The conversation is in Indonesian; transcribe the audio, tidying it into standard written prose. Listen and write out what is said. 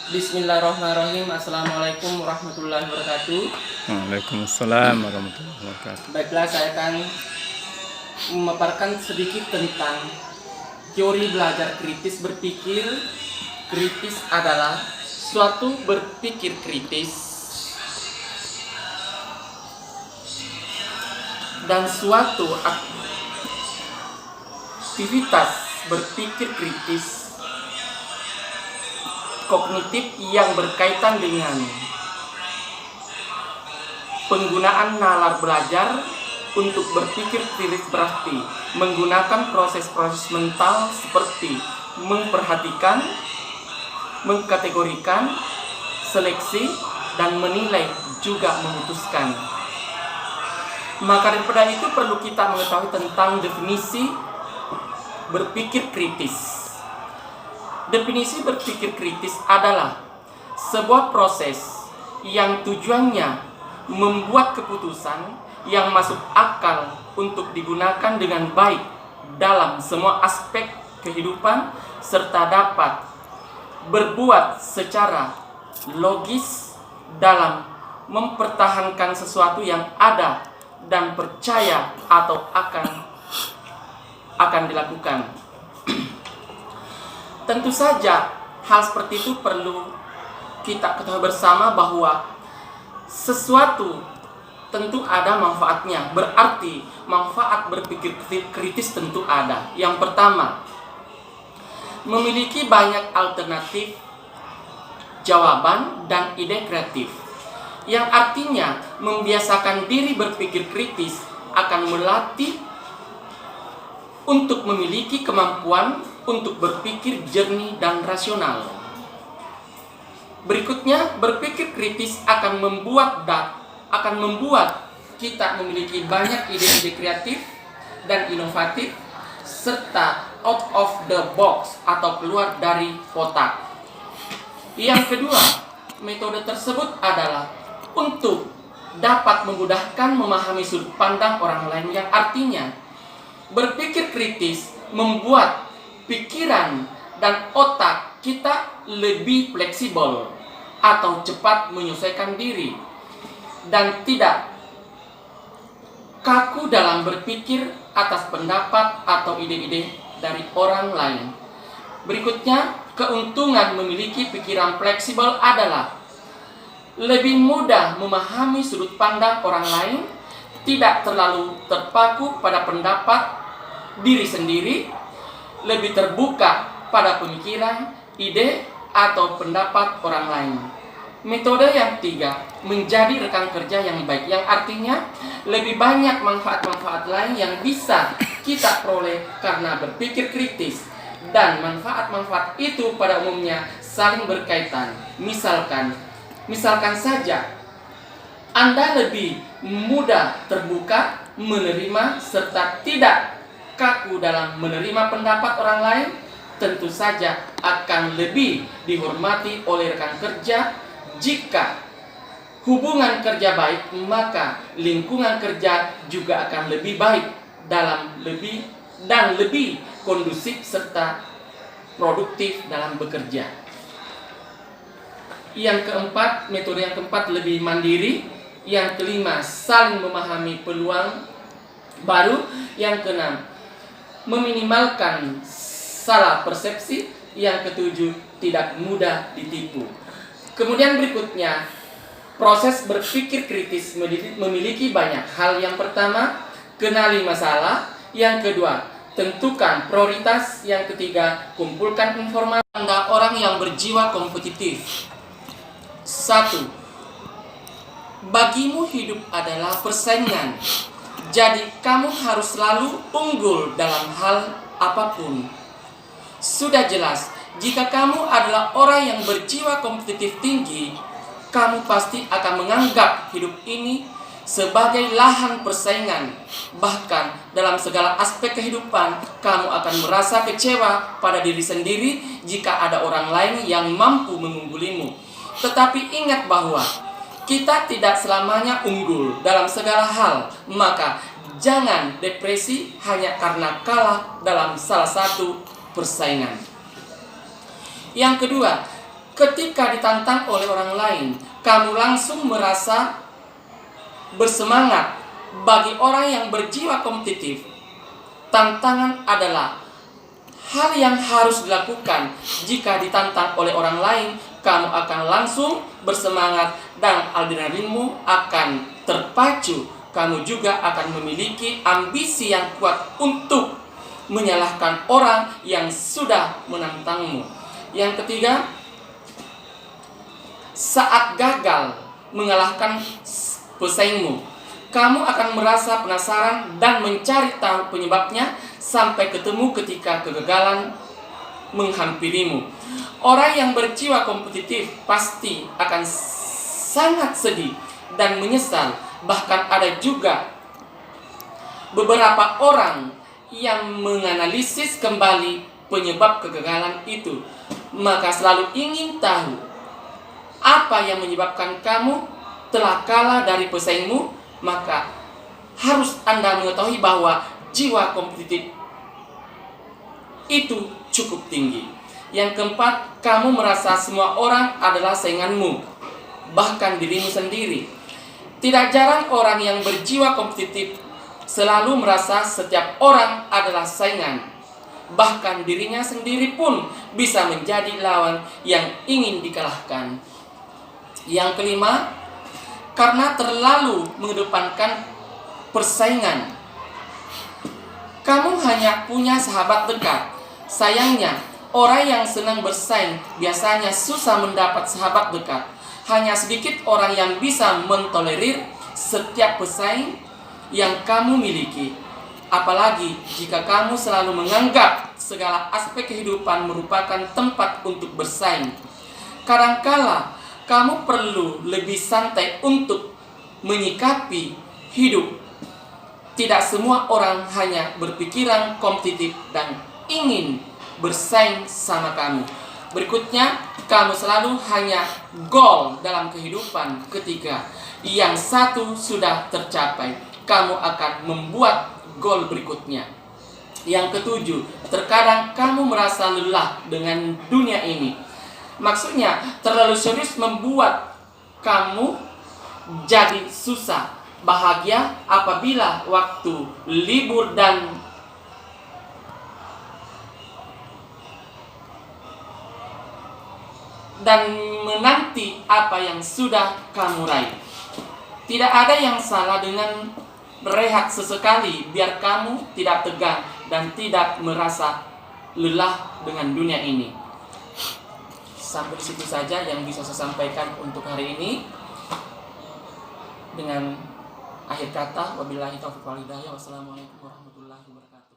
Bismillahirrahmanirrahim. Assalamualaikum warahmatullahi wabarakatuh. Waalaikumsalam warahmatullahi wabarakatuh. Baiklah, saya akan memaparkan sedikit tentang teori belajar kritis berpikir. Kritis adalah suatu berpikir kritis dan suatu aktivitas berpikir kritis kognitif yang berkaitan dengan penggunaan nalar belajar. Untuk berpikir kritis berarti menggunakan proses-proses mental seperti memperhatikan, mengkategorikan, seleksi, dan menilai juga memutuskan. Maka daripada itu perlu kita mengetahui tentang definisi berpikir kritis. Definisi berpikir kritis adalah sebuah proses yang tujuannya membuat keputusan yang masuk akal untuk digunakan dengan baik dalam semua aspek kehidupan serta dapat berbuat secara logis dalam mempertahankan sesuatu yang ada dan percaya atau akan dilakukan. Tentu saja hal seperti itu perlu kita ketahui bersama bahwa sesuatu tentu ada manfaatnya. Berarti manfaat berpikir kritis tentu ada. Yang pertama, memiliki banyak alternatif jawaban dan ide kreatif. Yang artinya membiasakan diri berpikir kritis akan melatih untuk memiliki kemampuan untuk berpikir jernih dan rasional. Berikutnya, berpikir kritis akan membuat kita memiliki banyak ide-ide kreatif dan inovatif serta out of the box atau keluar dari kotak. Yang kedua, metode tersebut adalah untuk dapat memudahkan memahami sudut pandang orang lain, yang artinya berpikir kritis membuat pikiran dan otak kita lebih fleksibel atau cepat menyesuaikan diri dan tidak kaku dalam berpikir atas pendapat atau ide-ide dari orang lain. Berikutnya, keuntungan memiliki pikiran fleksibel adalah lebih mudah memahami sudut pandang orang lain, tidak terlalu terpaku pada pendapat diri sendiri, lebih terbuka pada pemikiran, ide, atau pendapat orang lain. Metode yang ketiga, menjadi rekan kerja yang baik, yang artinya lebih banyak manfaat-manfaat lain yang bisa kita peroleh karena berpikir kritis, dan manfaat-manfaat itu pada umumnya saling berkaitan. Misalkan saja Anda lebih mudah terbuka, menerima, serta tidak kaku dalam menerima pendapat orang lain, tentu saja akan lebih dihormati oleh rekan kerja. Jika hubungan kerja baik, maka lingkungan kerja juga akan lebih baik dan lebih kondusif serta produktif dalam bekerja. Yang keempat, metode yang keempat lebih mandiri. Yang kelima, saling memahami peluang baru. Yang keenam, meminimalkan salah persepsi. Yang ketujuh, tidak mudah ditipu. Kemudian berikutnya, proses berpikir kritis memiliki banyak hal. Yang pertama, kenali masalah. Yang kedua, tentukan prioritas. Yang ketiga, kumpulkan informasi. Anda orang yang berjiwa kompetitif. 1. Bagimu hidup adalah persaingan. Jadi kamu harus selalu unggul dalam hal apapun. Sudah jelas, jika kamu adalah orang yang berjiwa kompetitif tinggi, kamu pasti akan menganggap hidup ini sebagai lahan persaingan. Bahkan dalam segala aspek kehidupan, kamu akan merasa kecewa pada diri sendiri jika ada orang lain yang mampu mengunggulimu. Tetapi ingat bahwa kita tidak selamanya unggul dalam segala hal. Maka jangan depresi hanya karena kalah dalam salah satu persaingan. Yang kedua, Ketika ditantang oleh orang lain, kamu langsung merasa bersemangat. Bagi orang yang berjiwa kompetitif, tantangan adalah hal yang harus dilakukan. Jika ditantang oleh orang lain, kamu akan langsung bersemangat dan adrenalinmu akan terpacu. Kamu juga akan memiliki ambisi yang kuat untuk menyalahkan orang yang sudah menantangmu. Yang ketiga, saat gagal mengalahkan pesaingmu, kamu akan merasa penasaran dan mencari tahu penyebabnya sampai ketemu ketika kegagalan menghampirimu. Orang yang berjiwa kompetitif pasti akan sangat sedih dan menyesal. Bahkan ada juga beberapa orang yang menganalisis kembali penyebab kegagalan itu. Maka selalu ingin tahu apa yang menyebabkan kamu telah kalah dari pesaingmu. Maka harus Anda mengetahui bahwa jiwa kompetitif itu cukup tinggi. Yang keempat, kamu merasa semua orang adalah sainganmu, bahkan dirimu sendiri. Tidak jarang orang yang berjiwa kompetitif selalu merasa setiap orang adalah saingan. Bahkan dirinya sendiri pun bisa menjadi lawan yang ingin dikalahkan. Yang kelima, karena terlalu mengedepankan persaingan, kamu hanya punya sahabat dekat. Sayangnya, orang yang senang bersaing biasanya susah mendapat sahabat dekat. Hanya sedikit orang yang bisa mentolerir setiap pesaing yang kamu miliki. Apalagi jika kamu selalu menganggap segala aspek kehidupan merupakan tempat untuk bersaing. Kadangkala kamu perlu lebih santai untuk menyikapi hidup. Tidak semua orang hanya berpikiran kompetitif dan ingin bersaing sama kamu. Berikutnya, kamu selalu hanya goal dalam kehidupan. Ketika yang satu sudah tercapai, kamu akan membuat goal berikutnya. Yang ketujuh, terkadang kamu merasa lelah dengan dunia ini. Maksudnya, terlalu serius membuat kamu jadi susah bahagia apabila waktu libur dan menanti apa yang sudah kamu raih. Tidak ada yang salah dengan berehat sesekali biar kamu tidak tegang dan tidak merasa lelah dengan dunia ini. Sampai di situ saja yang bisa saya sampaikan untuk hari ini. Dengan akhir kata, wabillahi taufiq wal hidayah. Wassalamualaikum warahmatullahi wabarakatuh.